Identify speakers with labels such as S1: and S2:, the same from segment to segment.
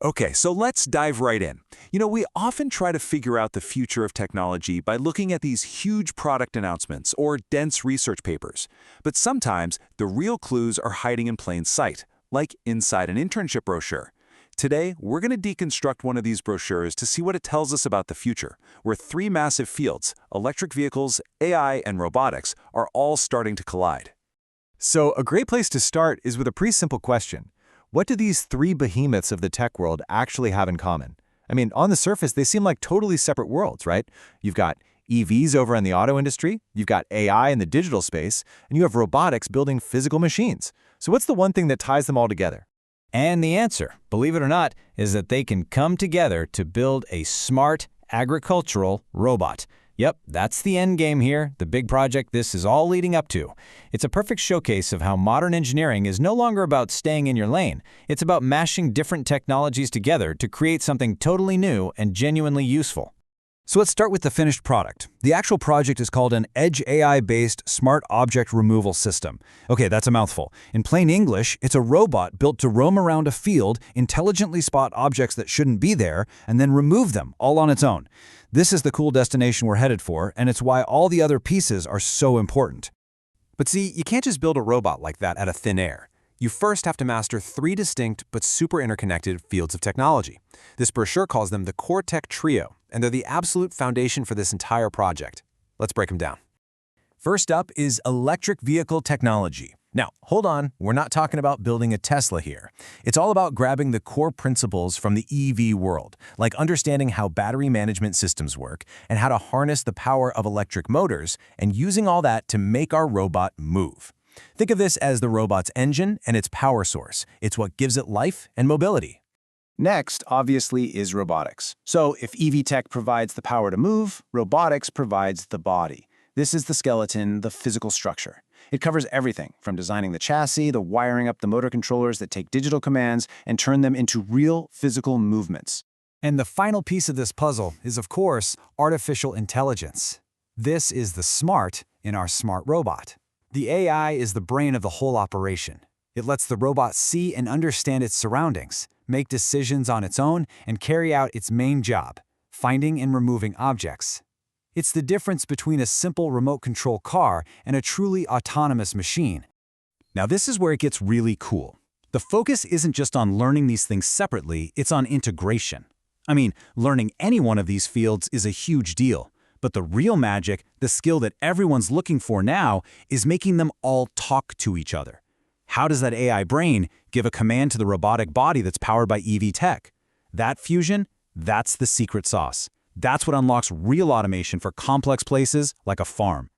S1: Okay, so let's dive right in. We often try to figure out the future of technology by looking at these huge product announcements or dense research papers. But sometimes the real clues are hiding in plain sight, like inside an internship brochure. Today, we're going to deconstruct one of these brochures to see what it tells us about the future, where three massive fields, electric vehicles, AI, and robotics, are all starting to collide.
S2: So a great place to start is with a pretty simple question. What do these three behemoths of the tech world actually have in common? I mean, on the surface, they seem like totally separate worlds, right? You've got EVs over in the auto industry, you've got AI in the digital space, and you have robotics building physical machines. So what's the one thing that ties them all together?
S3: And the answer, believe it or not, is that they can come together to build a smart agricultural robot. Yep, that's the end game here, the big project this is all leading up to. It's a perfect showcase of how modern engineering is no longer about staying in your lane. It's about mashing different technologies together to create something totally new and genuinely useful.
S4: So let's start with the finished product. The actual project is called an Edge AI-based Smart Object Removal System. Okay, that's a mouthful. In plain English, it's a robot built to roam around a field, intelligently spot objects that shouldn't be there, and then remove them all on its own. This is the cool destination we're headed for, and it's why all the other pieces are so important.
S2: But see, you can't just build a robot like that out of thin air. You first have to master three distinct but super interconnected fields of technology. This brochure calls them the Core Tech Trio, and they're the absolute foundation for this entire project. Let's break them down.
S4: First up is electric vehicle technology. Now, hold on, we're not talking about building a Tesla here. It's all about grabbing the core principles from the EV world, like understanding how battery management systems work and how to harness the power of electric motors, and using all that to make our robot move. Think of this as the robot's engine and its power source. It's what gives it life and mobility.
S5: Next, obviously, is robotics. So if EV tech provides the power to move, robotics provides the body. This is the skeleton, the physical structure. It covers everything from designing the chassis, the wiring up the motor controllers that take digital commands and turn them into real physical movements.
S4: And the final piece of this puzzle is, of course, artificial intelligence. This is the smart in our smart robot. The AI is the brain of the whole operation. It lets the robot see and understand its surroundings, make decisions on its own, and carry out its main job, finding and removing objects. It's the difference between a simple remote control car and a truly autonomous machine. Now this is where it gets really cool. The focus isn't just on learning these things separately, it's on integration. I mean, learning any one of these fields is a huge deal. But the real magic, the skill that everyone's looking for now, is making them all talk to each other. How does that AI brain give a command to the robotic body that's powered by EV tech? That fusion, that's the secret sauce. That's what unlocks real automation for complex places like a farm.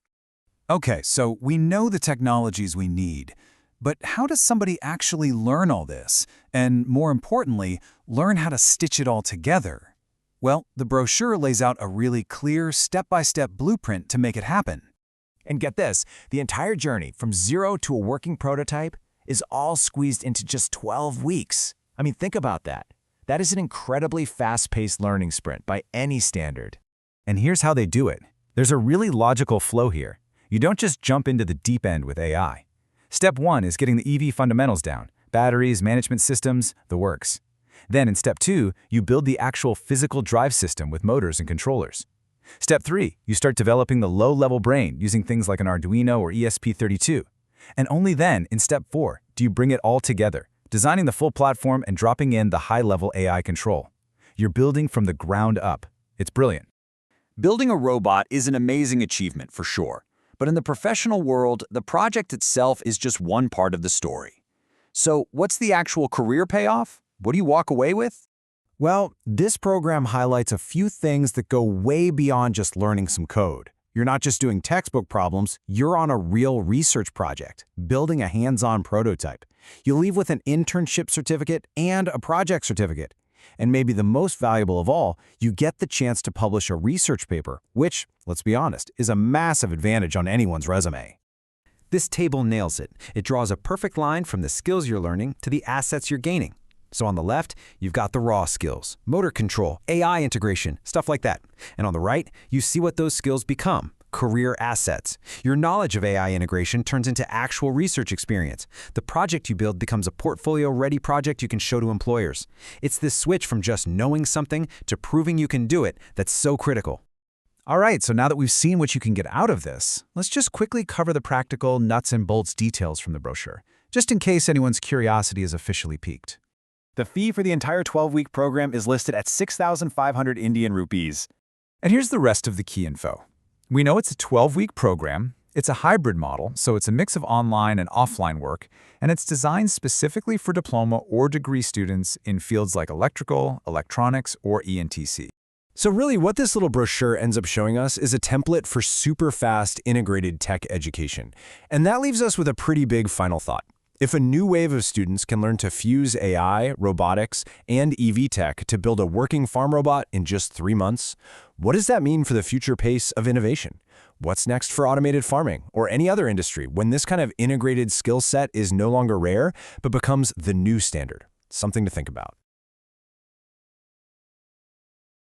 S4: Okay, so we know the technologies we need, but how does somebody actually learn all this? And more importantly, learn how to stitch it all together? Well, the brochure lays out a really clear, step-by-step blueprint to make it happen.
S6: And get this, the entire journey from zero to a working prototype is all squeezed into just 12 weeks. I mean, think about that. That is an incredibly fast-paced learning sprint by any standard.
S4: And here's how they do it. There's a really logical flow here. You don't just jump into the deep end with AI. Step 1 is getting the EV fundamentals down, batteries, management systems, the works. Then in Step 2, you build the actual physical drive system with motors and controllers. Step 3, you start developing the low-level brain using things like an Arduino or ESP32. And only then, in Step 4, do you bring it all together, designing the full platform and dropping in the high-level AI control. You're building from the ground up. It's brilliant.
S1: Building a robot is an amazing achievement for sure, but in the professional world, the project itself is just one part of the story. So what's the actual career payoff? What do you walk away with?
S4: Well, this program highlights a few things that go way beyond just learning some code. You're not just doing textbook problems, you're on a real research project, building a hands-on prototype. You leave with an internship certificate and a project certificate. And maybe the most valuable of all, you get the chance to publish a research paper, which, let's be honest, is a massive advantage on anyone's resume. This table nails it. It draws a perfect line from the skills you're learning to the assets you're gaining. So on the left, you've got the raw skills, motor control, AI integration, stuff like that. And on the right, you see what those skills become, career assets. Your knowledge of AI integration turns into actual research experience. The project you build becomes a portfolio-ready project you can show to employers. It's this switch from just knowing something to proving you can do it that's so critical.
S2: All right, so now that we've seen what you can get out of this, let's just quickly cover the practical nuts and bolts details from the brochure, just in case anyone's curiosity is officially piqued.
S5: The fee for the entire 12-week program is listed at 6,500 Indian rupees.
S2: And here's the rest of the key info. We know it's a 12-week program, it's a hybrid model, so it's a mix of online and offline work, and it's designed specifically for diploma or degree students in fields like electrical, electronics, or ENTC.
S7: So really what this little brochure ends up showing us is a template for super fast integrated tech education. And that leaves us with a pretty big final thought. If a new wave of students can learn to fuse AI, robotics, and EV tech to build a working farm robot in just 3 months, what does that mean for the future pace of innovation? What's next for automated farming or any other industry when this kind of integrated skill set is no longer rare, but becomes the new standard? Something to think about.